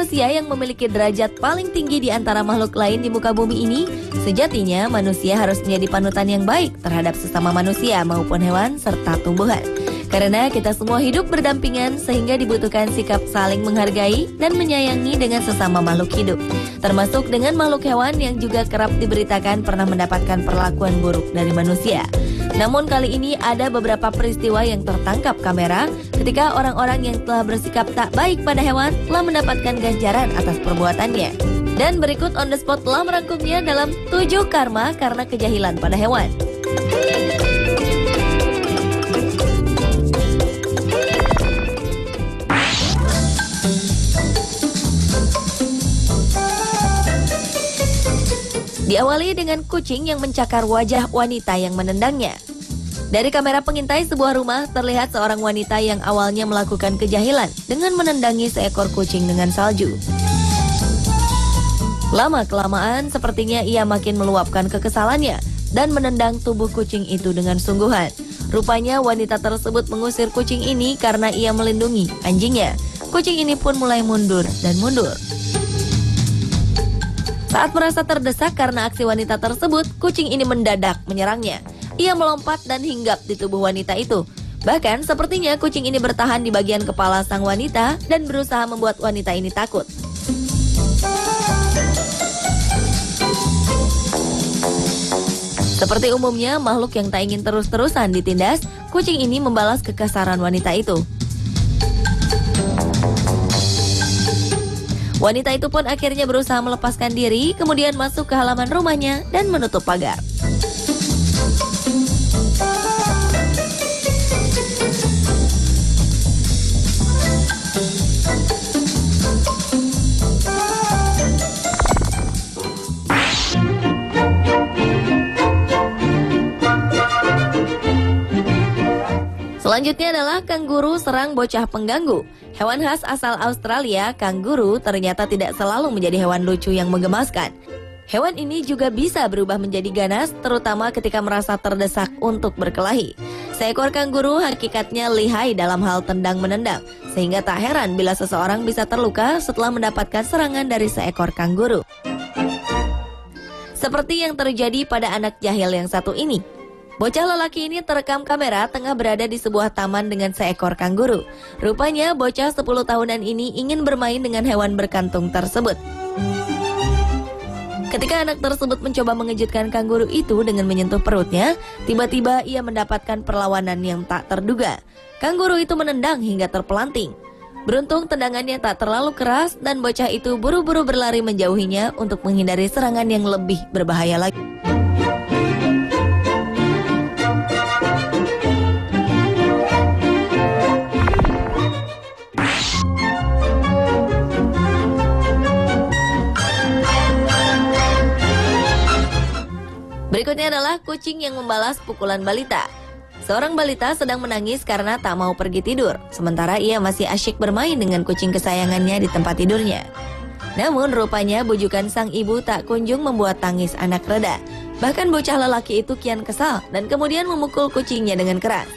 manusia yang memiliki derajat paling tinggi di antara makhluk lain di muka bumi ini, sejatinya manusia harus menjadi panutan yang baik terhadap sesama manusia maupun hewan serta tumbuhan. Karena kita semua hidup berdampingan sehingga dibutuhkan sikap saling menghargai dan menyayangi dengan sesama makhluk hidup. Termasuk dengan makhluk hewan yang juga kerap diberitakan pernah mendapatkan perlakuan buruk dari manusia. Namun kali ini ada beberapa peristiwa yang tertangkap kamera ketika orang-orang yang telah bersikap tak baik pada hewan telah mendapatkan ganjaran atas perbuatannya. Dan berikut On The Spot telah merangkumnya dalam 7 karma karena kejahilan pada hewan. Diawali dengan kucing yang mencakar wajah wanita yang menendangnya. Dari kamera pengintai sebuah rumah, terlihat seorang wanita yang awalnya melakukan kejahilan dengan menendangi seekor kucing dengan salju. Lama-kelamaan, sepertinya ia makin meluapkan kekesalannya dan menendang tubuh kucing itu dengan sungguhan. Rupanya wanita tersebut mengusir kucing ini karena ia melindungi anjingnya. Kucing ini pun mulai mundur dan mundur. Saat merasa terdesak karena aksi wanita tersebut, kucing ini mendadak menyerangnya. Ia melompat dan hinggap di tubuh wanita itu. Bahkan sepertinya kucing ini bertahan di bagian kepala sang wanita dan berusaha membuat wanita ini takut. Seperti umumnya makhluk yang tak ingin terus-terusan ditindas, kucing ini membalas kekasaran wanita itu. Wanita itu pun akhirnya berusaha melepaskan diri, kemudian masuk ke halaman rumahnya dan menutup pagar. Selanjutnya adalah kanguru serang bocah pengganggu. Hewan khas asal Australia, kanguru ternyata tidak selalu menjadi hewan lucu yang menggemaskan. Hewan ini juga bisa berubah menjadi ganas, terutama ketika merasa terdesak untuk berkelahi. Seekor kanguru hakikatnya lihai dalam hal tendang-menendang, sehingga tak heran bila seseorang bisa terluka setelah mendapatkan serangan dari seekor kanguru. Seperti yang terjadi pada anak jahil yang satu ini. Bocah lelaki ini terekam kamera tengah berada di sebuah taman dengan seekor kanguru. Rupanya bocah 10 tahunan ini ingin bermain dengan hewan berkantung tersebut. Ketika anak tersebut mencoba mengejutkan kanguru itu dengan menyentuh perutnya, tiba-tiba ia mendapatkan perlawanan yang tak terduga. Kanguru itu menendang hingga terpelanting. Beruntung tendangannya tak terlalu keras dan bocah itu buru-buru berlari menjauhinya untuk menghindari serangan yang lebih berbahaya lagi. Berikutnya adalah kucing yang membalas pukulan balita. Seorang balita sedang menangis karena tak mau pergi tidur, sementara ia masih asyik bermain dengan kucing kesayangannya di tempat tidurnya. Namun rupanya bujukan sang ibu tak kunjung membuat tangis anak reda. Bahkan bocah lelaki itu kian kesal dan kemudian memukul kucingnya dengan keras.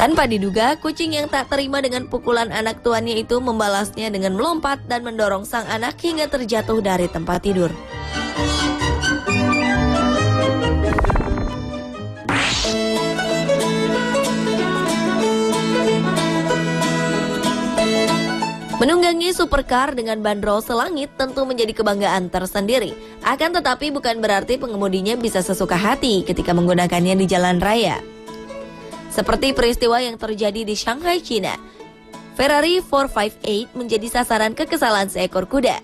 Tanpa diduga, kucing yang tak terima dengan pukulan anak tuannya itu membalasnya dengan melompat dan mendorong sang anak hingga terjatuh dari tempat tidur. Menunggangi supercar dengan bandrol selangit tentu menjadi kebanggaan tersendiri. Akan tetapi bukan berarti pengemudinya bisa sesuka hati ketika menggunakannya di jalan raya. Seperti peristiwa yang terjadi di Shanghai, China. Ferrari 458 menjadi sasaran kekesalan seekor kuda.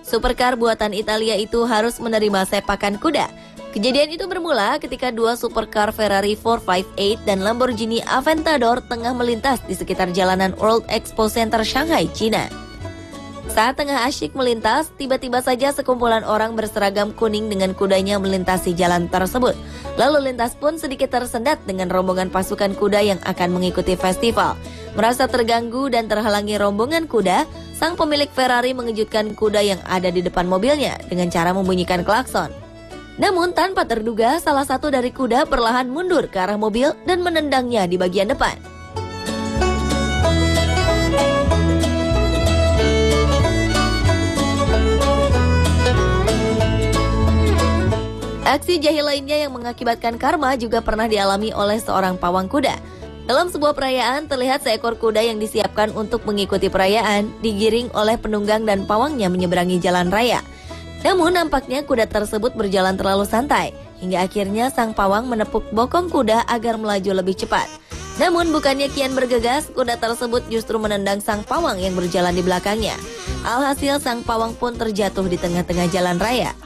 Supercar buatan Italia itu harus menerima sepakan kuda. Kejadian itu bermula ketika dua supercar Ferrari 458 dan Lamborghini Aventador tengah melintas di sekitar jalanan World Expo Center Shanghai, China. Saat tengah asyik melintas, tiba-tiba saja sekumpulan orang berseragam kuning dengan kudanya melintasi jalan tersebut. Lalu lintas pun sedikit tersendat dengan rombongan pasukan kuda yang akan mengikuti festival. Merasa terganggu dan terhalangi rombongan kuda, sang pemilik Ferrari mengejutkan kuda yang ada di depan mobilnya dengan cara membunyikan klakson. Namun tanpa terduga, salah satu dari kuda perlahan mundur ke arah mobil dan menendangnya di bagian depan. Aksi jahil lainnya yang mengakibatkan karma juga pernah dialami oleh seorang pawang kuda. Dalam sebuah perayaan, terlihat seekor kuda yang disiapkan untuk mengikuti perayaan digiring oleh penunggang dan pawangnya menyeberangi jalan raya. Namun nampaknya kuda tersebut berjalan terlalu santai, hingga akhirnya sang pawang menepuk bokong kuda agar melaju lebih cepat. Namun bukannya kian bergegas, kuda tersebut justru menendang sang pawang yang berjalan di belakangnya. Alhasil sang pawang pun terjatuh di tengah-tengah jalan raya.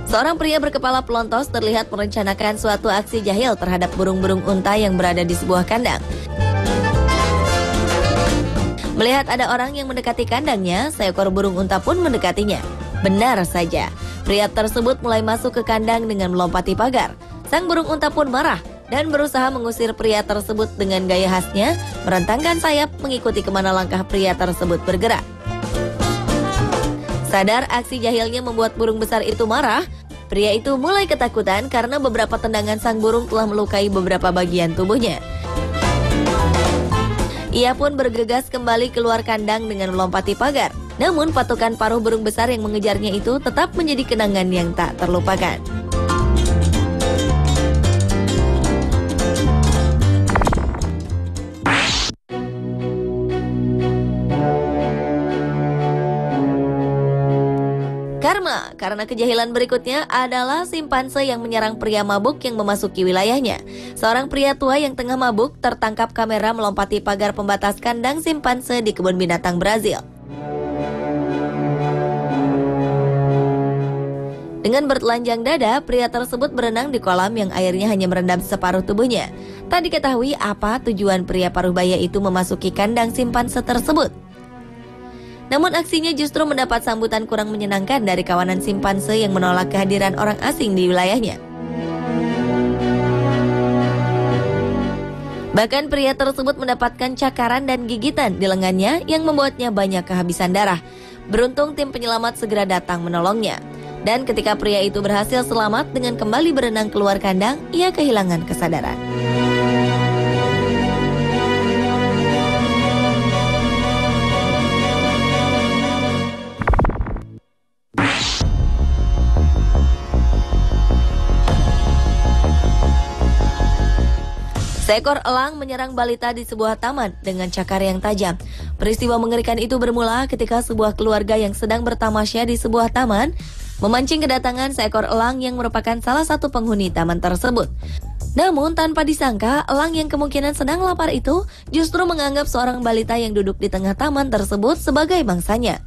Seorang pria berkepala pelontos terlihat merencanakan suatu aksi jahil terhadap burung-burung unta yang berada di sebuah kandang. Melihat ada orang yang mendekati kandangnya, seekor burung unta pun mendekatinya. Benar saja, pria tersebut mulai masuk ke kandang dengan melompati pagar. Sang burung unta pun marah dan berusaha mengusir pria tersebut dengan gaya khasnya, merentangkan sayap mengikuti kemana langkah pria tersebut bergerak. Sadar aksi jahilnya membuat burung besar itu marah, pria itu mulai ketakutan karena beberapa tendangan sang burung telah melukai beberapa bagian tubuhnya. Ia pun bergegas kembali keluar kandang dengan melompati pagar. Namun patukan paruh burung besar yang mengejarnya itu tetap menjadi kenangan yang tak terlupakan. Karma, karena kejahilan berikutnya adalah simpanse yang menyerang pria mabuk yang memasuki wilayahnya. Seorang pria tua yang tengah mabuk tertangkap kamera melompati pagar pembatas kandang simpanse di kebun binatang Brazil. Dengan bertelanjang dada, pria tersebut berenang di kolam yang airnya hanya merendam separuh tubuhnya. Tak diketahui apa tujuan pria paruh baya itu memasuki kandang simpanse tersebut. Namun aksinya justru mendapat sambutan kurang menyenangkan dari kawanan simpanse yang menolak kehadiran orang asing di wilayahnya. Bahkan pria tersebut mendapatkan cakaran dan gigitan di lengannya yang membuatnya banyak kehabisan darah. Beruntung tim penyelamat segera datang menolongnya. Dan ketika pria itu berhasil selamat dengan kembali berenang keluar kandang, ia kehilangan kesadaran. Seekor elang menyerang balita di sebuah taman dengan cakar yang tajam. Peristiwa mengerikan itu bermula ketika sebuah keluarga yang sedang bertamasya di sebuah taman memancing kedatangan seekor elang yang merupakan salah satu penghuni taman tersebut. Namun tanpa disangka, elang yang kemungkinan sedang lapar itu justru menganggap seorang balita yang duduk di tengah taman tersebut sebagai mangsanya.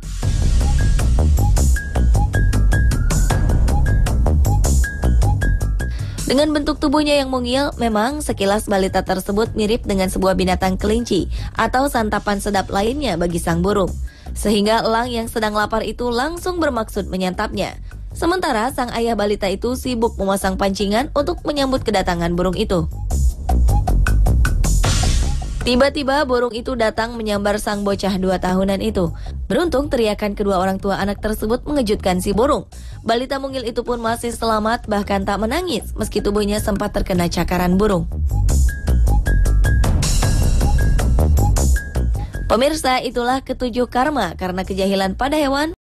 Dengan bentuk tubuhnya yang mungil, memang sekilas balita tersebut mirip dengan sebuah binatang kelinci atau santapan sedap lainnya bagi sang burung. Sehingga elang yang sedang lapar itu langsung bermaksud menyantapnya. Sementara sang ayah balita itu sibuk memasang pancingan untuk menyambut kedatangan burung itu. Tiba-tiba burung itu datang menyambar sang bocah 2 tahunan itu. Beruntung teriakan kedua orang tua anak tersebut mengejutkan si burung. Balita mungil itu pun masih selamat, bahkan tak menangis meski tubuhnya sempat terkena cakaran burung. Pemirsa, itulah ketujuh karma karena kejahilan pada hewan.